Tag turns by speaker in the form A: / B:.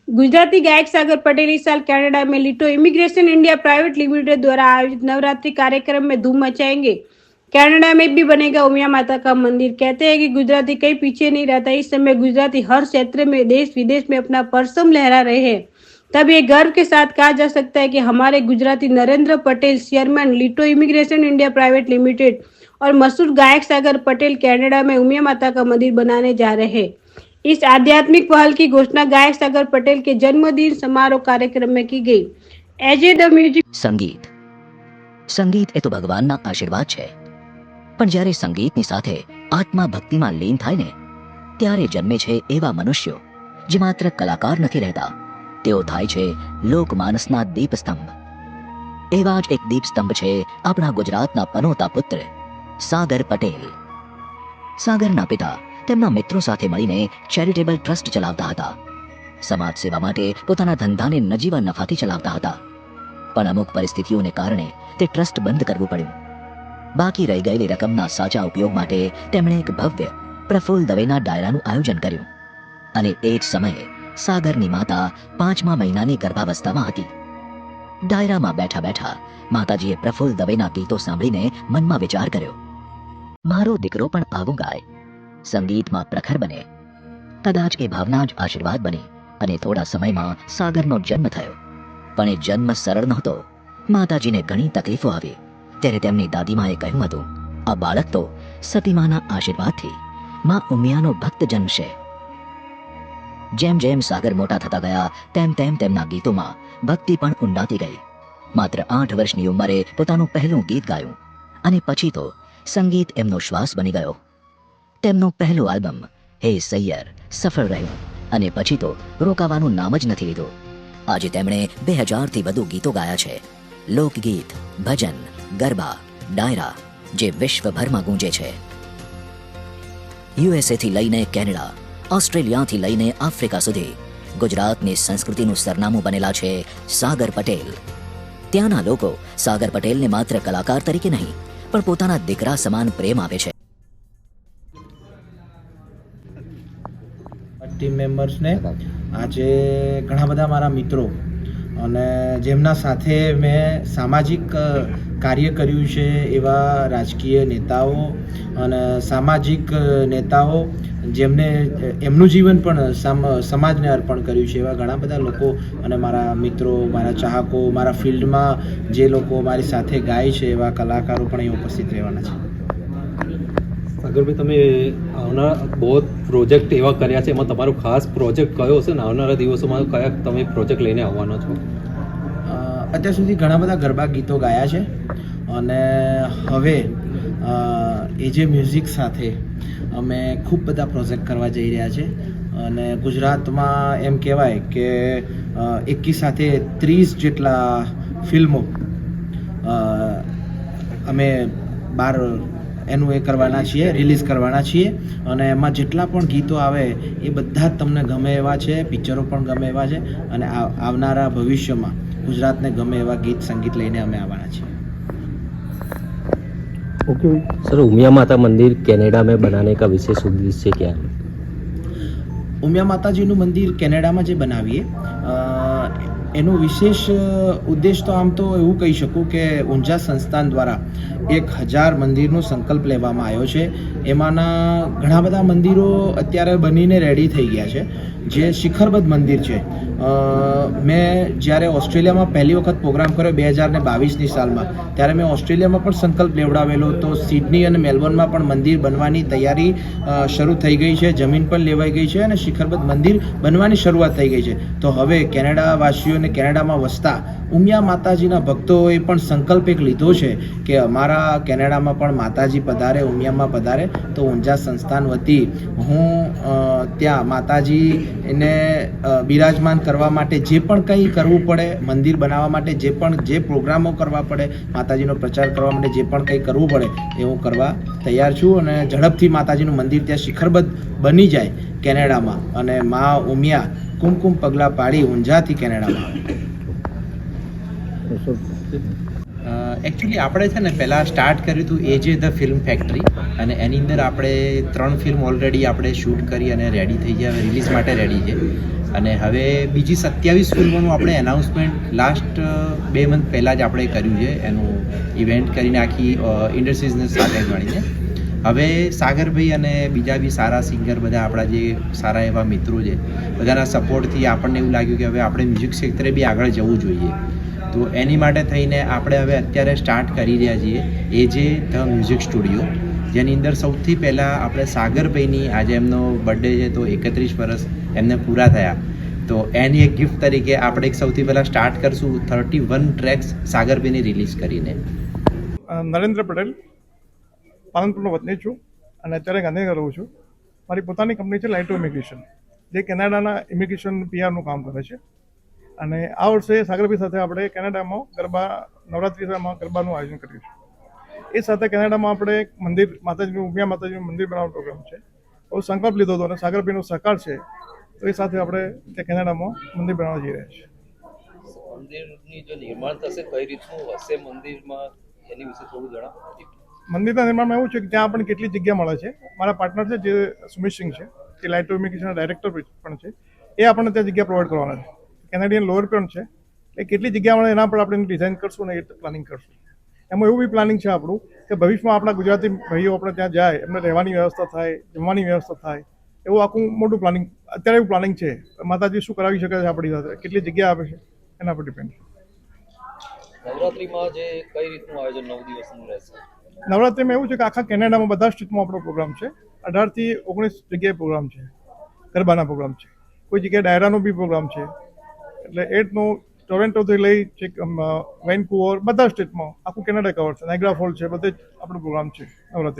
A: गुजराती गायक सागर पटेल इस साल कनाडा में लिटो इमिग्रेशन इंडिया प्राइवेट लिमिटेड द्वारा आयोजित नवरात्रि कार्यक्रम में धूम मचाएंगे। कनाडा में भी बनेगा उमिया माता का मंदिर। कहते हैं कि गुजराती कहीं पीछे नहीं रहता। इस समय गुजराती हर क्षेत्र में देश विदेश में अपना परचम लहरा रहे हैं। तब ये गर्व के साथ कहा जा सकता है कि हमारे Gujarati Narendra Patel, chairman Lito immigration India private limited और मशहूर गायक सागर पटेल कनाडा में उमिया माता का मंदिर बनाने जा रहे हैं। इस आध्यात्मिक पहल की घोषणा गायक सागर पटेल के जन्मदिन समारोह कार्यक्रम में की गई। એજે ધ મ્યુઝિક
B: સંગીત એ તો ભગવાનના આશીર્વાદ છે, પણ જ્યારે સંગીતની સાથે આત્મા ભક્તિમાં લીન થાય ને, ત્યારે જન્મે છે એવા મનુષ્યો જે માત્ર કલાકાર નથી રહેતા, તેઓ થાય છે લોકમાનસના દીપસ્તંભ. એવા જ એક દીપસ્તંભ છે આપણા ગુજરાતના પનોતા પુત્ર સાગર પટેલ. સાગરના પિતા તેમના મિત્રો સાથે મળીને ચેરિટેબલ ટ્રસ્ટ ચલાવતા હતા. સમાજ સેવા માટે પોતાના ધંધાને નજીવા નફાથી ચલાવતા હતા, પણ અમુક પરિસ્થિતિઓને કારણે તે ટ્રસ્ટ બંધ કરવું પડ્યું. બાકી રહી ગયેલી રકમના સાચા ઉપયોગ માટે તેમણે એક ભવ્ય પ્રફુલ્લ દવેના ડાયરાનું આયોજન કર્યું. અને એ જ સમયે સાગરની માતા 5મા મહિનાની ગર્ભાવસ્થામાં હતી. ડાયરામાં બેઠા બેઠા માતાજીએ પ્રફુલ્લ દવેના ગીતો સાંભળીને મનમાં વિચાર કર્યો, મારો દીકરો પણ આવું ગાય, સંગીતમાં પ્રખર બને. કદાચ એ ભાવના જ આશીર્વાદ બની અને થોડા સમયમાં સાગરનો જન્મ થયો. પણ એ જન્મ સરળ નહોતો. માતાજીને ઘણી તકલીફો આવી. ત્યારે તેમની દાદીમાએ કહ્યું હતું, આ બાળક તો સતીમાના આશીર્વાદથી માં ઉમિયાનો ભક્ત જન્મશે. જેમ જેમ સાગર મોટા થતા ગયા તેમ તેમ તેમના ગીતોમાં ભક્તિ પણ ઊંડાતી ગઈ. માત્ર 8 વર્ષની ઉંમરે પોતાનું પહેલું ગીત ગાયું અને પછી તો સંગીત એમનો શ્વાસ બની ગયો. તેમનું પહેલું આલ્બમ હે સૈયર સફળ રહ્યું અને પછી તો રોકાવાનું નામ જ નથી લીધું. આજે તેમણે 2000થી વધુ ગીતો ગાયા છે. લોકગીત, ભજન, ગરબા, ડાયરા જે વિશ્વભરમાં ગૂંજે છે. યુએસએથી લઈને કેનેડા, ઓસ્ટ્રેલિયાથી લઈને આફ્રિકા સુધી ગુજરાતની સંસ્કૃતિનું સરનામું બનેલા છે સાગર પટેલ. ત્યાંના લોકો સાગર પટેલને માત્ર કલાકાર તરીકે નહીં પણ પોતાના દીકરા સમાન પ્રેમ આપે છે.
C: ટીમ મેમ્બર્સને આજે ઘણા બધા મારા મિત્રો અને જેમના સાથે મેં સામાજિક કાર્ય કર્યું છે એવા રાજકીય નેતાઓ અને સામાજિક નેતાઓ જેમને એમનું જીવન પણ સમાજને અર્પણ કર્યું છે એવા ઘણા બધા લોકો અને મારા મિત્રો, મારા ચાહકો, મારા ફિલ્ડમાં જે લોકો મારી સાથે ગાય છે એવા કલાકારો પણ અહીં ઉપસ્થિત રહેવાના છે.
D: સાગરભાઈ, તમે આવનારા બહુ પ્રોજેક્ટ એવા કર્યા છે, એમાં તમારો ખાસ પ્રોજેક્ટ કયો હશે ને આવનારા દિવસોમાં કયા તમે પ્રોજેક્ટ લઈને આવવાના છો?
C: અત્યાર સુધી ઘણા બધા ગરબા ગીતો ગાયા છે અને હવે એજે મ્યુઝિક સાથે અમે ખૂબ બધા પ્રોજેક્ટ કરવા જઈ રહ્યા છે. અને ગુજરાતમાં એમ કહેવાય કે એકી સાથે 30 જેટલા ફિલ્મો અમે બહાર એનું એ કરવાના છીએ, રિલીઝ કરવાના છીએ. અને એમાં જેટલા પણ ગીતો આવે એ બધા જ તમને ગમે એવા છે, પિક્ચરો પણ ગમે એવા છે અને આવનારા ભવિષ્યમાં ગુજરાતને ગમે એવા ગીત સંગીત લઈને અમે આવવાના છીએ.
E: ओके सर, उमिया माता मंदिर कनाडा में बनाने का विशेष उद्देश्य क्या है?
C: ઉમિયા માતાજીનું મંદિર કેનેડામાં જે બનાવીએ એનો વિશેષ ઉદ્દેશ તો આમ તો એવું કહી શકું કે ઊંઝા સંસ્થાન દ્વારા 1000 મંદિરનો સંકલ્પ લેવામાં આવ્યો છે. એમાંના ઘણા બધા મંદિરો અત્યારે બનીને રેડી થઈ ગયા છે. જે શિખરબદ્ધ મંદિર છે, મેં જ્યારે ઓસ્ટ્રેલિયામાં પહેલી વખત પ્રોગ્રામ કર્યો 2022ની સાલમાં, ત્યારે મેં ઓસ્ટ્રેલિયામાં પણ સંકલ્પ લેવડાવેલો હતો. સિડની અને મેલબોર્નમાં પણ મંદિર બનવાની તૈયારી શરૂ થઈ ગઈ છે, જમીન પણ લેવાઈ ગઈ છે અને શિખરબદ્ધ મંદિર બનવાની શરૂઆત થઈ ગઈ છે. તો હવે કેનેડા વાસીઓને કેનેડામાં વસતા ઉમિયા માતાજીના ભક્તોએ પણ સંકલ્પ એક લીધો છે કે અમારા કેનેડામાં પણ માતાજી પધારે, ઉમિયામાં પધારે. તો ઊંઝા સંસ્થાન વતી હું ત્યાં માતાજીને બિરાજમાન કરવા માટે જે પણ કંઈ કરવું પડે, મંદિર બનાવવા માટે જે પ્રોગ્રામો કરવા પડે, માતાજીનો પ્રચાર કરવા માટે જે પણ કંઈ કરવું પડે એ હું કરવા તૈયાર છું. અને ઝડપથી માતાજીનું મંદિર ત્યાં શિખરબદ્ધ બની જાય કેનેડામાં અને મા ઉમિયા કુમકુમ પગલાં પાડી ઊંઝાથી કેનેડામાં આવે. એકચ્યુઅલી આપણે છે ને પહેલાં સ્ટાર્ટ કર્યું હતું એજે ધ ફિલ્મ ફેક્ટરી અને એની અંદર આપણે 3 ફિલ્મ ઓલરેડી આપણે શૂટ કરી અને રેડી થઈ ગયા, રિલીઝ માટે રેડી છે. અને હવે બીજી 27 ફિલ્મોનું આપણે એનાઉન્સમેન્ટ લાસ્ટ 2 મંથ પહેલાં જ આપણે કર્યું છે, એનું ઇવેન્ટ કરીને આખી ઇન્ડસ્ટ્રીઝને સાથે મળીને. હવે સાગરભાઈ અને બીજા બી સારા સિંગર બધા આપણા જે સારા એવા મિત્રો છે, બધાના સપોર્ટથી આપણને એવું લાગ્યું કે હવે આપણે મ્યુઝિક ક્ષેત્રે બી આગળ જવું જોઈએ. તો એની માટે થઈને આપણે હવે અત્યારે સ્ટાર્ટ કરી રહ્યા છીએ એ જે ધ મ્યુઝિક સ્ટુડિયો, જેની અંદર સૌથી પહેલાં આપણે સાગરભાઈની આજે એમનો બર્થડે છે, તો 31 વર્ષ એમને પૂરા થયા. તો એની એક ગિફ્ટ તરીકે આપણે એક સૌથી પહેલાં સ્ટાર્ટ કરશું 31 ટ્રેક્સ સાગરભાઈની રિલીઝ કરીને.
F: નરેન્દ્ર પટેલ, પાલનપુરનો વતની છું અને અત્યારે ગાંધીનગર રહું છું. મારી પોતાની કંપની છે લાઇટો ઇમિગ્રેશન, જે કેનેડાના ઇમિગ્રેશન પીઆરનું કામ કરે છે. અને આ વર્ષે સાગરભાઈ સાથે આપણે કેનેડામાં નવરાત્રિમાં ગરબાનું આયોજન કર્યું છે. એ સાથે કેનેડામાં આપણે એક મંદિર, માતાજીનું ઉમિયા માતાજીનું મંદિર બનાવવાનો પ્રોગ્રામ છે. બહુ સંકલ્પ લીધો હતો અને સાગરભાઈનો સહકાર છે, તો એ સાથે આપણે ત્યાં કેનેડામાં મંદિર બનાવવા જઈ રહ્યા છીએ.
D: મંદિરની જો નિર્માણ થશે કઈ રીતનું હશે મંદિરમાં એની વિશે થોડું જણાવો.
F: મંદિરના નિર્માણમાં એવું છે કે ત્યાં આપણને કેટલી જગ્યા મળે છે. મારા પાર્ટનર છે જે સુમિત સિંહ છે, એ લાઇટો ઇમિગ્રેશનના ડાયરેક્ટર પણ છે, એ આપણને ત્યાં જગ્યા પ્રોવાઈડ કરવાના છે. કેનેડિયન લોઅર પણ છે, એ કેટલી જગ્યા મળે એના પર આપણે ડિઝાઇન કરશું ને એ પ્લાનિંગ કરશું. એમાં એવું બી પ્લાનિંગ છે આપણું કે ભવિષ્યમાં આપણા ગુજરાતી ભાઈઓ આપણે ત્યાં જાય, એમને રહેવાની વ્યવસ્થા થાય, જમવાની વ્યવસ્થા થાય, એવું આખું મોટું પ્લાનિંગ અત્યારે એવું પ્લાનિંગ છે. માતાજી શું કરાવી શકે છે આપણી સાથે, કેટલી જગ્યા આપે છે એના પર ડિપેન્ડ.
D: નવરાત્રીમાં જે કઈ રીતનું આયોજન 9 દિવસનું રહેશે?
F: નવરાત્રિમાં એવું છે કે આખા કેનેડામાં બધા સ્ટેટમાં આપણો પ્રોગ્રામ છે. 18 થી 19 જગ્યાએ પ્રોગ્રામ છે, ગરબાના પ્રોગ્રામ છે. કોઈ જગ્યાએ ડાયરાનો બી પ્રોગ્રામ છે. એટલે એટનો ટોરેન્ટોથી લઈ વેનકુવર બધા સ્ટેટમાં આખું કેનેડા કવર છે. નાયગ્રા ફોલ છે, બધે જ આપણો પ્રોગ્રામ છે નવરાત્રિ.